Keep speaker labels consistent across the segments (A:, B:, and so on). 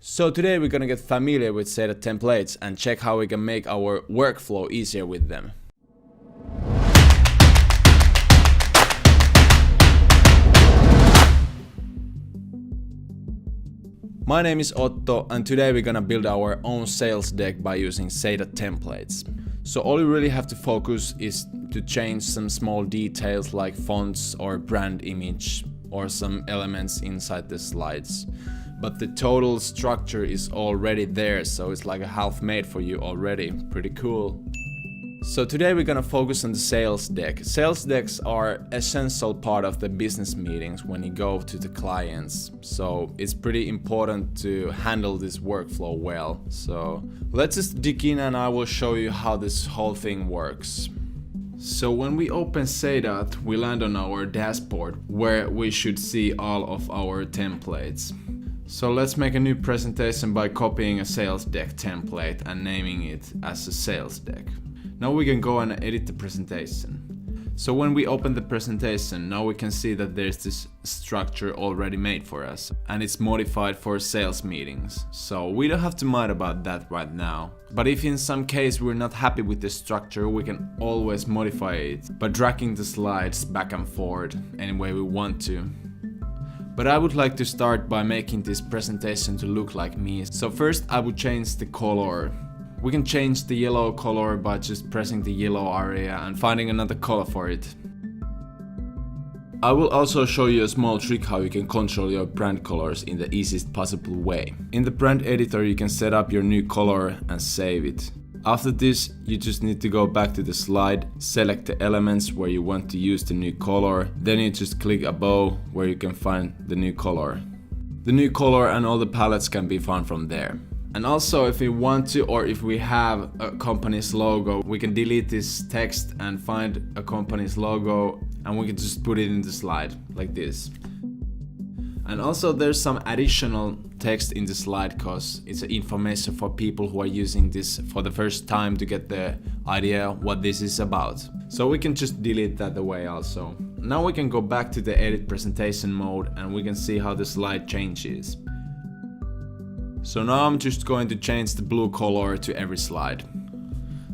A: So today we're gonna get familiar with Seidat Templates and check how we can make our workflow easier with them. My name is Otto and today we're gonna build our own sales deck by using Seidat Templates. So all you really have to focus is to change some small details like fonts or brand image or some elements inside the slides. But the total structure is already there, so it's like a half made for you already. Pretty cool. So today we're gonna focus on the sales deck. Sales decks are essential part of the business meetings when you go to the clients. So it's pretty important to handle this workflow well. So let's just dig in and I will show you how this whole thing works. So when we open Seidat, we land on our dashboard where we should see all of our templates. So let's make a new presentation by copying a sales deck template and naming it as a sales deck. Now we can go and edit the presentation. So when we open the presentation, now we can see that there's this structure already made for us and it's modified for sales meetings. So we don't have to mind about that right now. But if in some case we're not happy with the structure, we can always modify it by dragging the slides back and forth any way we want to. But I would like to start by making this presentation to look like me. So first I would change the color. We can change the yellow color by just pressing the yellow area and finding another color for it. I will also show you a small trick how you can control your brand colors in the easiest possible way. In the brand editor you can set up your new color and save it. After this, you just need to go back to the slide, select the elements where you want to use the new color, then you just click above where you can find the new color. The new color and all the palettes can be found from there. And also if we want to, or if we have a company's logo, we can delete this text and find a company's logo and we can just put it in the slide like this. And also there's some additional text in the slide because it's information for people who are using this for the first time to get the idea what this is about. So we can just delete that away also. Now we can go back to the edit presentation mode and we can see how the slide changes. So now I'm just going to change the blue color to every slide.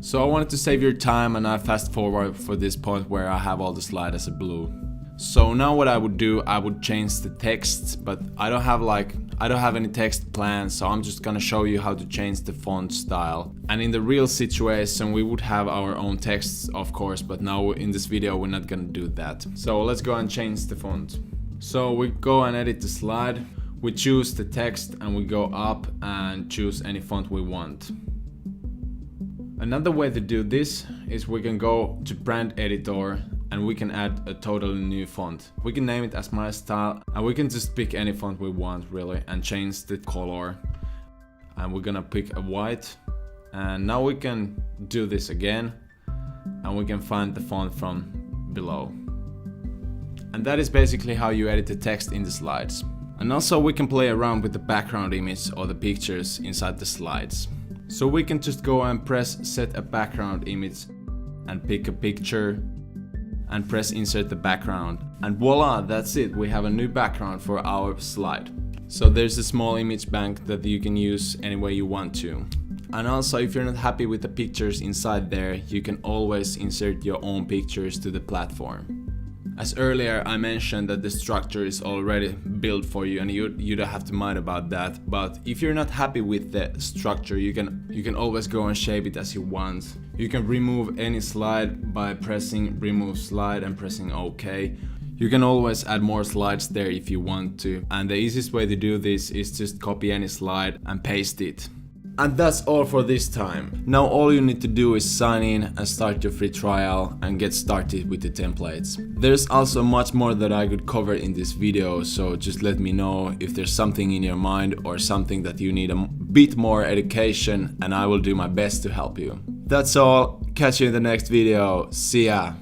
A: So I wanted to save your time and I fast forward for this point where I have all the slides as a blue. So now what I would do, I would change the text, but I don't have any text planned, so I'm just gonna show you how to change the font style. And in the real situation we would have our own texts of course, but now in this video we're not gonna do that. So let's go and change the font. So we go and edit the slide, we choose the text and we go up and choose any font we want. Another way to do this is we can go to brand editor and we can add a totally new font. We can name it as my style and we can just pick any font we want really and change the color. And we're gonna pick a white. And now we can do this again and we can find the font from below. And that is basically how you edit the text in the slides. And also we can play around with the background image or the pictures inside the slides. So we can just go and press set a background image and pick a picture and press insert the background, and voila, that's it, we have a new background for our slide. So there's a small image bank that you can use any way you want to. And also if you're not happy with the pictures inside there, you can always insert your own pictures to the platform. As earlier I mentioned that the structure is already built for you and you don't have to mind about that, but if you're not happy with the structure you can always go and shape it as you want. You can remove any slide by pressing remove slide and pressing OK. You can always add more slides there if you want to, and the easiest way to do this is just copy any slide and paste it. And that's all for this time. Now all you need to do is sign in and start your free trial and get started with the templates. There's also much more that I could cover in this video, so just let me know if there's something in your mind or something that you need a bit more education and I will do my best to help you. That's all, catch you in the next video, see ya!